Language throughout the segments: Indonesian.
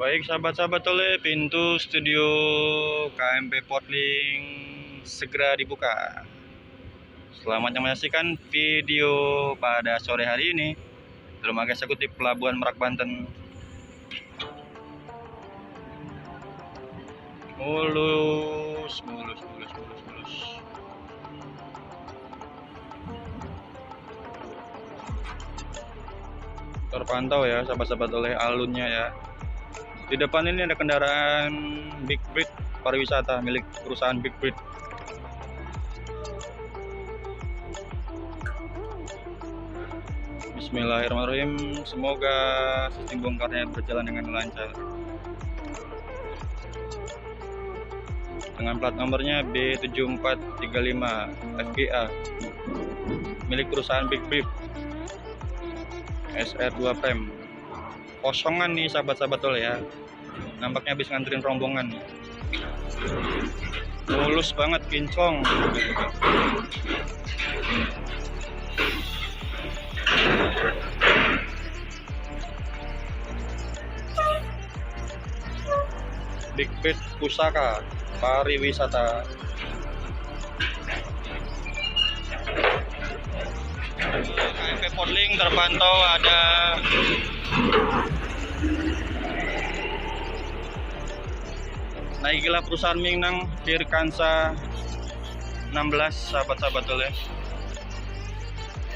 Baik sahabat-sahabat oleh pintu studio KMP Portlink segera dibuka. Selamat menyaksikan video pada sore hari ini. Dermaga Eksekutif Pelabuhan Merak, Banten. Mulus. Terpantau ya sahabat-sahabat oleh alunnya ya. Di depan ini ada kendaraan Big Breed pariwisata milik perusahaan Big Breed. Bismillahirrahmanirrahim. Semoga sistem bongkarnya berjalan dengan lancar. Dengan plat nomornya B7435 FGA milik perusahaan Big Breed SR2 Prem. Kosongan nih sahabat-sahabat oleh ya. Nampaknya habis nganterin rombongan. Mulus banget, kinclong. Big Breed Pusaka Pariwisata. KMP Portlink terpantau ada naikilah perusahaan Minang Firkansa 16 sahabat-sahabat oleh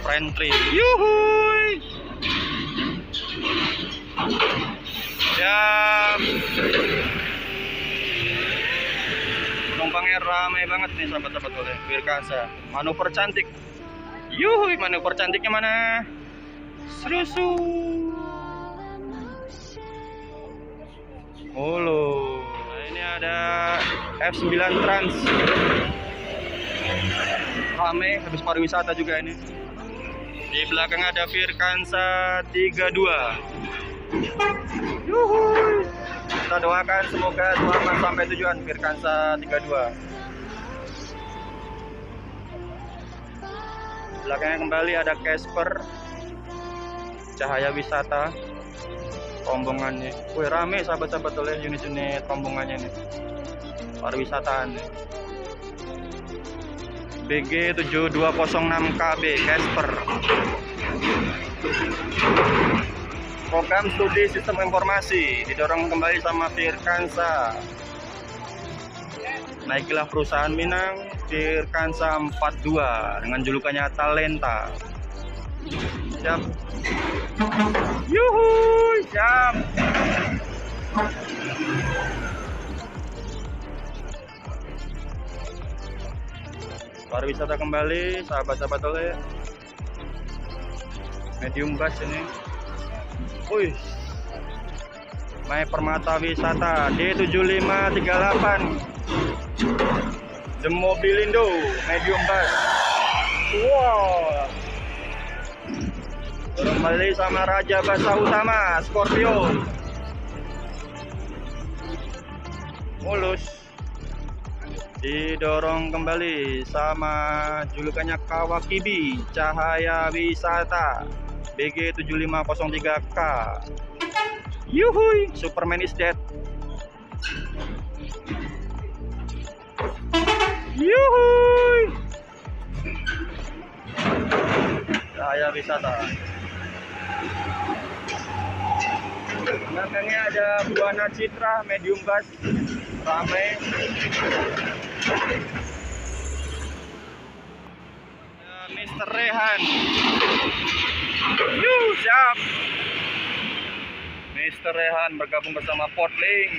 Frentry. Yuhuy ya, penumpangnya ramai banget nih sahabat-sahabat oleh Firkansa. Manuver cantik. Yuhuy, manuver cantiknya mana? Serusu. Halo. Nah, ini ada F9 Trans. Rame, habis pariwisata juga ini. Di belakang ada Firkansa 32. Yuhuy. Kita doakan semoga selamat sampai tujuan Firkansa 32. Belakangnya kembali ada Casper Cahaya Wisata rombongannya. Wih, rame sahabat-sahabat oleh unit-unit rombongannya nih. Pariwisataan nih. BG 7206KB Casper. Program studi sistem informasi didorong kembali sama Firkansa. Naikilah perusahaan Minang Firkansa 42 dengan julukannya Talenta. Siap. Yuhuy, siap. Pariwisata kembali sahabat-sahabat oleh medium bus ini. Wih, My Permata Wisata D7538 The Mobilindo medium bus. Wow, kembali sama Raja Basa Utama Scorpio. Mulus. Didorong kembali sama julukannya Kawakibi Cahaya Wisata BG 7503K. Yuhuy, Superman is dead. Yuhuy, Cahaya Wisata. Belakangnya ada Buana Citra medium bus ramai. Mr. Rehan. Siap. Mr. Rehan bergabung bersama Portlink.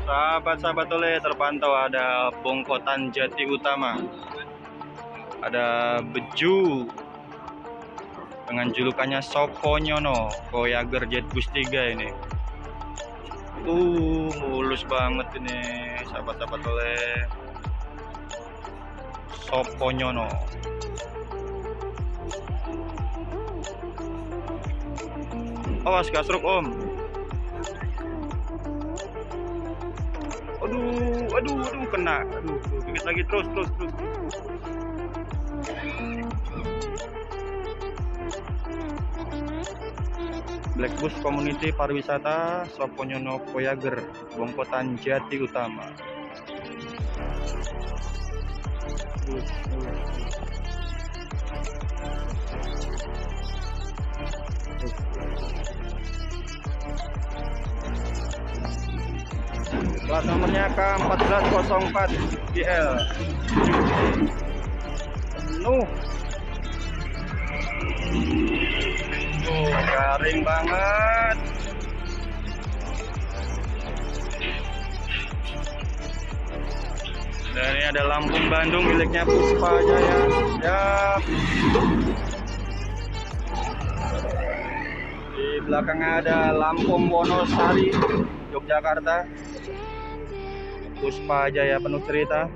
Sahabat-sahabat oleh terpantau ada Bongkotan Jati Utama. Ada Beju dengan julukannya Sokonyono Voyager Jet Bus 3 ini. Mulus banget ini sahabat-sahabat oleh Sokonyono. Awas gasruk om. Aduh, kena. Dikit lagi terus. Black Bus Community Pariwisata Soponyono Poyager, Bongkotan Jati Utama. Plat nomornya K1404 GL. Penuh. Garing banget. Dan ini ada Lampung Bandung miliknya Puspa Jaya. Siap. Di belakangnya ada Lampung Wonosari Yogyakarta. Puspa Jaya penuh cerita.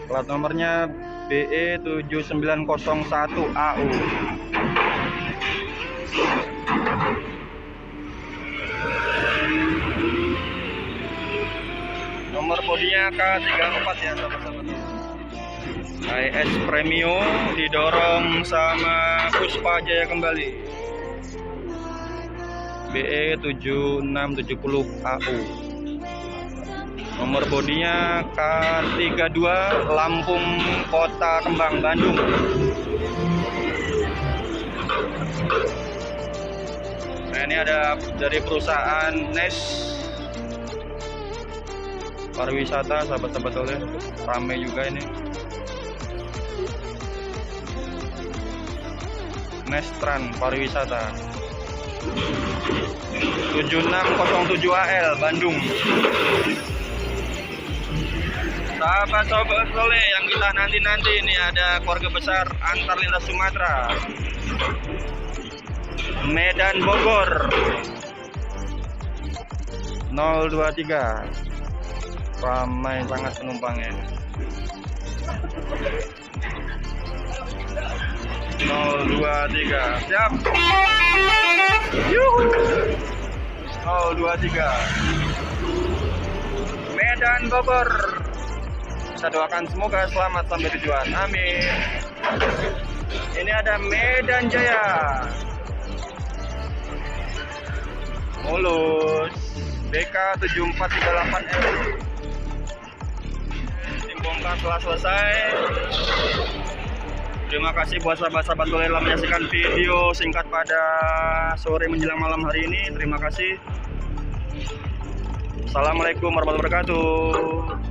Plat nomornya BE 7901 AU. Nomor bodinya K34 ya sahabat-sahabat. IS Premium didorong sama Puspa Jaya kembali. BE 7670 AU. Nomor bodinya K32 Lampung Kota Kembang Bandung. Nah ini ada dari perusahaan Nes Pariwisata sahabat-sahabat oleh rame juga ini. Nestran Pariwisata 7607 AL Bandung. Sahabat-sahabat soleh yang kita nanti ini ada keluarga besar antar lintas Sumatera, Medan Bogor 023, ramai sangat penumpangnya. 023 siap. Yuhu. 023 Medan Bogor. Kita doakan semoga selamat sampai tujuan. Amin. Ini ada Medan Jaya. Mulus BK 7438L. Tim bongkar telah selesai. Terima kasih buat sahabat-sahabat yang telah menyaksikan video singkat pada sore menjelang malam hari ini. Terima kasih. Assalamualaikum warahmatullahi wabarakatuh.